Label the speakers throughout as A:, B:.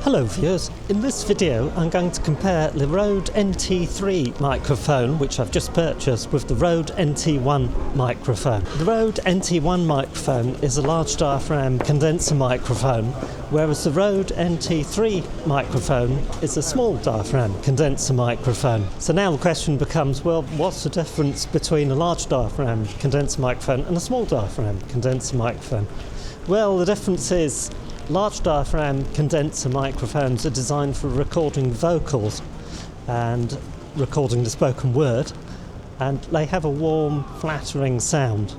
A: Hello viewers, in this video I'm going to compare the Rode NT3 microphone, which I've just purchased, with the Rode NT1 microphone. The Rode NT1 microphone is a large diaphragm condenser microphone, whereas the Rode NT3 microphone is a small diaphragm condenser microphone. So now the question becomes, well, what's the difference between a large diaphragm condenser microphone and a small diaphragm condenser microphone? Well, the difference is large diaphragm condenser microphones are designed for recording vocals and recording the spoken word, and they have a warm, flattering sound,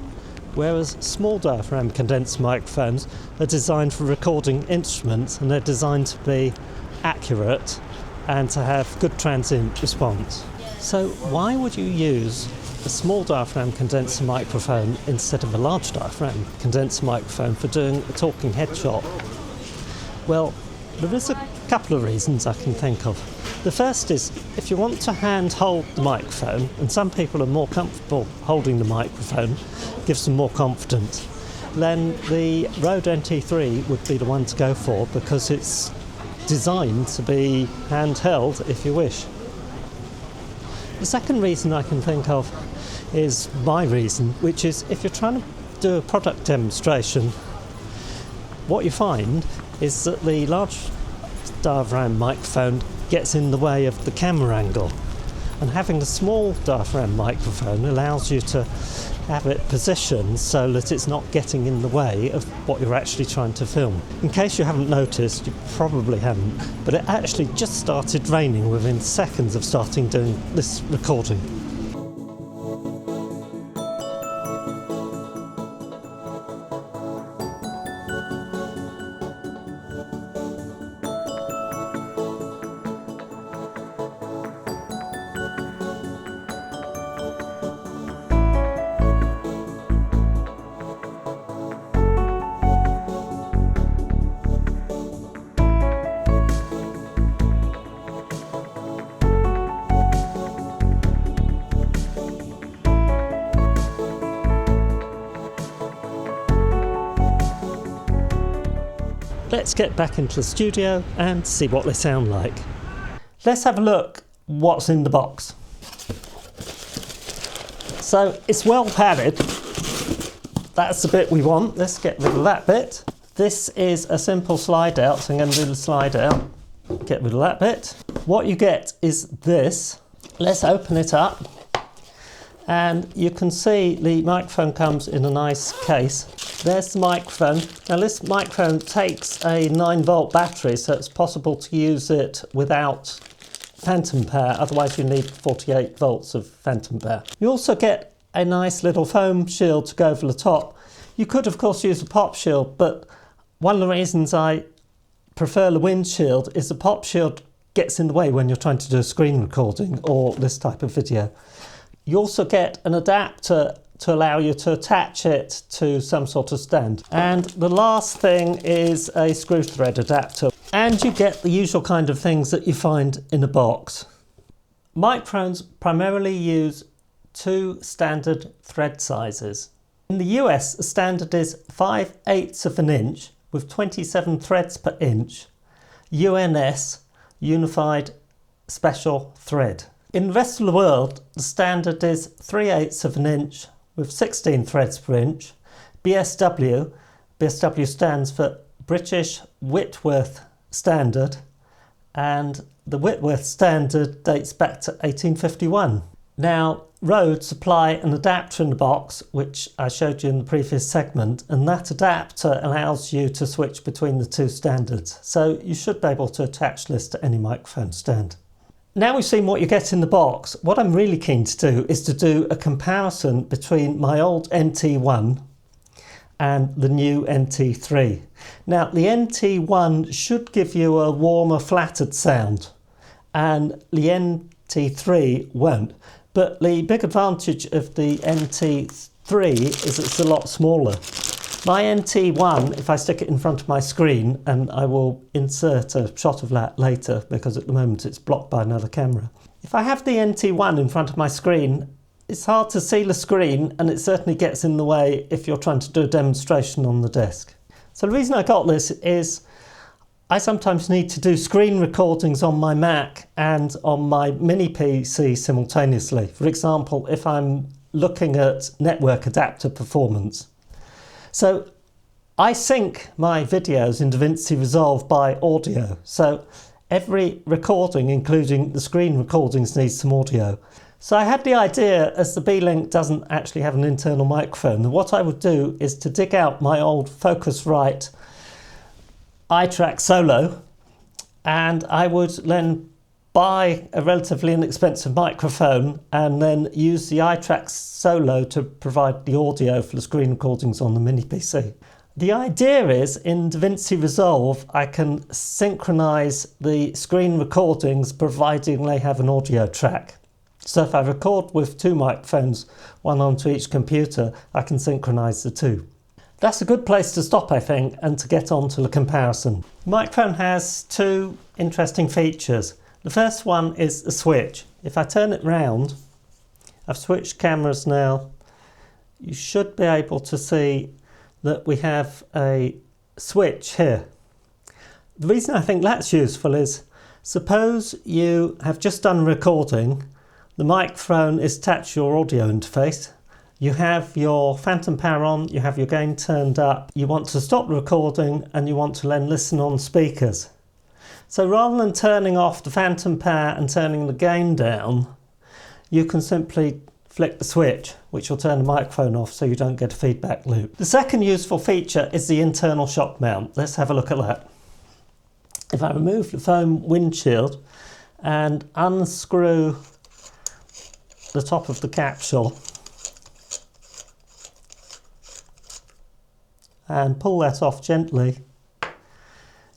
A: whereas small diaphragm condenser microphones are designed for recording instruments, and they're designed to be accurate and to have good transient response. So why would you use a small diaphragm condenser microphone instead of a large diaphragm condenser microphone for doing a talking headshot? Well, there is a couple of reasons I can think of. The first is, if you want to hand hold the microphone, and some people are more comfortable holding the microphone, gives them more confidence, then the Rode NT3 would be the one to go for, because it's designed to be handheld if you wish. The second reason I can think of is my reason, which is if you're trying to do a product demonstration, what you find is that the large diaphragm microphone gets in the way of the camera angle, and having the small diaphragm microphone allows you to have it positioned so that it's not getting in the way of what you're actually trying to film. In case you haven't noticed, you probably haven't, but it actually just started raining within seconds of starting doing this recording. Let's get back into the studio and see what they sound like. Let's have a look what's in the box. So it's well padded. That's the bit we want. Let's get rid of that bit. This is a simple slide out, so I'm going to do the slide out. Get rid of that bit. What you get is this. Let's open it up. And you can see the microphone comes in a nice case. There's the microphone. Now this microphone takes a 9-volt battery, so it's possible to use it without phantom power, otherwise you need 48 volts of phantom power. You also get a nice little foam shield to go over the top. You could of course use a pop shield, but one of the reasons I prefer the windshield is the pop shield gets in the way when you're trying to do a screen recording or this type of video. You also get an adapter to allow you to attach it to some sort of stand. And the last thing is a screw thread adapter. And you get the usual kind of things that you find in a box. Microphones primarily use 2 standard thread sizes. In the US, the standard is 5/8 of an inch with 27 threads per inch, UNS, Unified Special Thread. In the rest of the world, the standard is 3/8 of an inch with 16 threads per inch, BSW. BSW stands for British Whitworth Standard, and the Whitworth Standard dates back to 1851. Now, Rode supply an adapter in the box, which I showed you in the previous segment, and that adapter allows you to switch between the 2 standards. So you should be able to attach this to any microphone stand. Now we've seen what you get in the box, what I'm really keen to do is to do a comparison between my old NT1 and the new NT3. Now the NT1 should give you a warmer, flattered sound, and the NT3 won't. But the big advantage of the NT3 is it's a lot smaller. My NT1, if I stick it in front of my screen, and I will insert a shot of that later because at the moment it's blocked by another camera. If I have the NT1 in front of my screen, it's hard to see the screen, and it certainly gets in the way if you're trying to do a demonstration on the desk. So the reason I got this is I sometimes need to do screen recordings on my Mac and on my mini PC simultaneously. For example, if I'm looking at network adapter performance. So I sync my videos in DaVinci Resolve by audio. So every recording, including the screen recordings, needs some audio. So I had the idea, as the B-Link doesn't actually have an internal microphone, that what I would do is to dig out my old Focusrite iTrack Solo, and I would then buy a relatively inexpensive microphone and then use the iTrack Solo to provide the audio for the screen recordings on the mini PC. The idea is, in DaVinci Resolve, I can synchronize the screen recordings providing they have an audio track. So if I record with two microphones, one onto each computer, I can synchronize the two. That's a good place to stop, I think, and to get on to the comparison. The microphone has two interesting features. The first one is the switch. If I turn it round, I've switched cameras now, you should be able to see that we have a switch here. The reason I think that's useful is, suppose you have just done a recording, the microphone is attached to your audio interface, you have your phantom power on, you have your gain turned up, you want to stop the recording and you want to then listen on speakers. So rather than turning off the phantom power and turning the gain down, you can simply flick the switch, which will turn the microphone off so you don't get a feedback loop. The second useful feature is the internal shock mount. Let's have a look at that. If I remove the foam windshield and unscrew the top of the capsule and pull that off gently,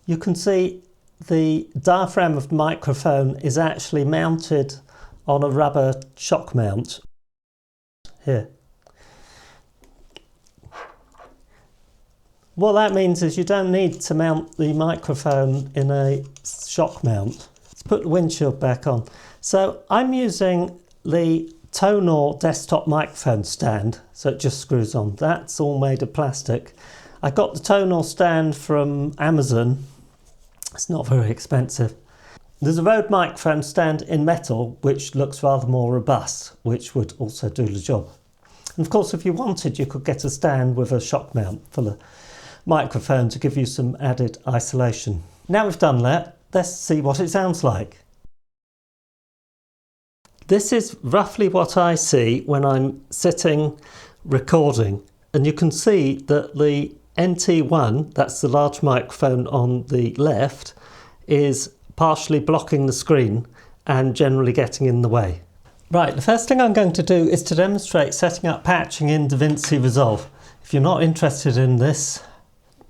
A: you can see the diaphragm of the microphone is actually mounted on a rubber shock mount here. What that means is you don't need to mount the microphone in a shock mount. Let's put the windshield back on. So I'm using the Tonor desktop microphone stand, so it just screws on. That's all made of plastic. I got the Tonor stand from Amazon. It's not very expensive. There's a Rode microphone stand in metal which looks rather more robust, which would also do the job. And of course, if you wanted, you could get a stand with a shock mount for the microphone to give you some added isolation. Now we've done that, let's see what it sounds like. This is roughly what I see when I'm sitting recording, and you can see that the NT1, that's the large microphone on the left, is partially blocking the screen and generally getting in the way. Right, the first thing I'm going to do is to demonstrate setting up patching in DaVinci Resolve. If you're not interested in this,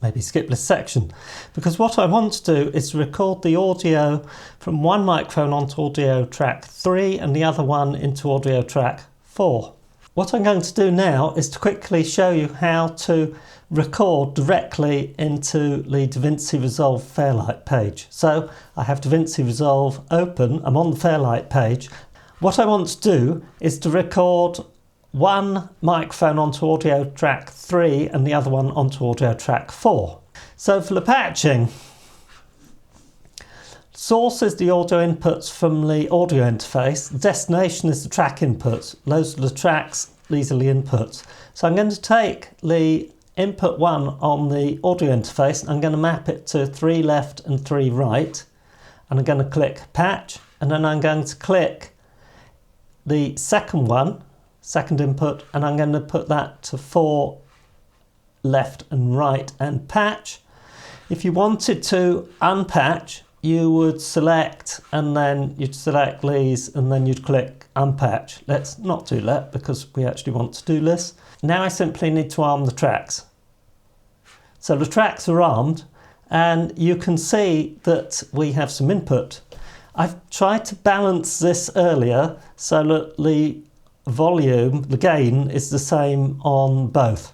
A: maybe skip this section, because what I want to do is record the audio from one microphone onto audio track 3 and the other one into audio track 4. What I'm going to do now is to quickly show you how to record directly into the DaVinci Resolve Fairlight page. So I have DaVinci Resolve open, I'm on the Fairlight page. What I want to do is to record one microphone onto audio track 3 and the other one onto audio track 4. So for the patching, source is the audio inputs from the audio interface, the destination is the track inputs, those are the tracks, these are the inputs. So I'm going to take the input 1 on the audio interface and I'm going to map it to 3 left and 3 right, and I'm going to click patch, and then I'm going to click the second one, second input, and I'm going to put that to 4 left and right and patch. If you wanted to unpatch, you would select and then you'd select these and then you'd click unpatch. Let's not do that because we actually want to do this. Now I simply need to arm the tracks. So the tracks are armed and you can see that we have some input. I've tried to balance this earlier so that the volume, the gain, is the same on both.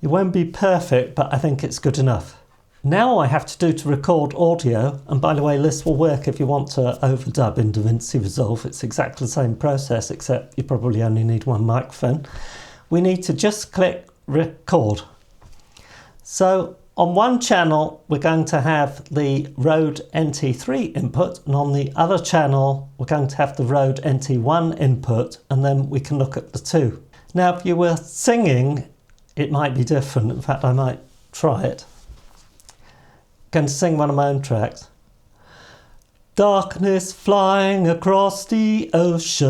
A: It won't be perfect, but I think it's good enough. Now all I have to do to record audio, and by the way, this will work if you want to overdub in DaVinci Resolve, it's exactly the same process, except you probably only need one microphone. We need to just click record. So on one channel we're going to have the Rode NT3 input, and on the other channel we're going to have the Rode NT1 input, and then we can look at the two. Now if you were singing it might be different. In fact, I might try it. I'm going to sing one of my own tracks. Darkness flying across the ocean.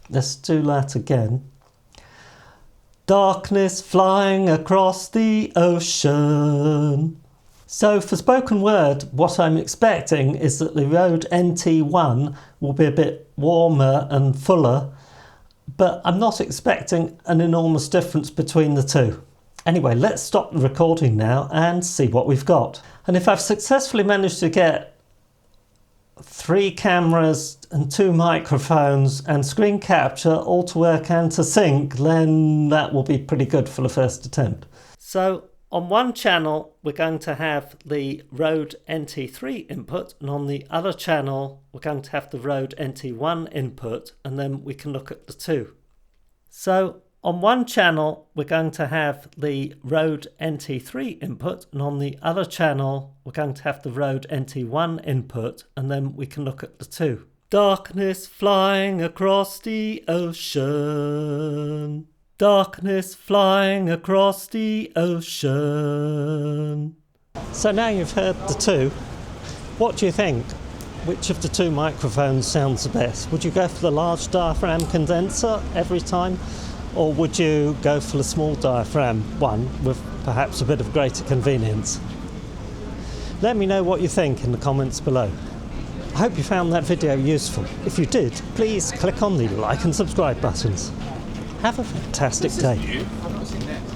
A: Let's do that again. Darkness flying across the ocean. So for spoken word, what I'm expecting is that the Rode NT1 will be a bit warmer and fuller, but I'm not expecting an enormous difference between the two. Anyway, let's stop the recording now and see what we've got. And if I've successfully managed to get 3 cameras and 2 microphones and screen capture all to work and to sync, then that will be pretty good for the first attempt. So on one channel we're going to have the Rode NT3 input, and on the other channel we're going to have the Rode NT1 input, and then we can look at the two. So on one channel we're going to have the Rode NT3 input, and on the other channel we're going to have the Rode NT1 input, and then we can look at the two. Darkness flying across the ocean. Darkness flying across the ocean. So now you've heard the two, what do you think? Which of the 2 microphones sounds the best? Would you go for the large diaphragm condenser every time? Or would you go for the small diaphragm one with perhaps a bit of greater convenience? Let me know what you think in the comments below. I hope you found that video useful. If you did, please click on the like and subscribe buttons. Have a fantastic day.
B: I've not seen this.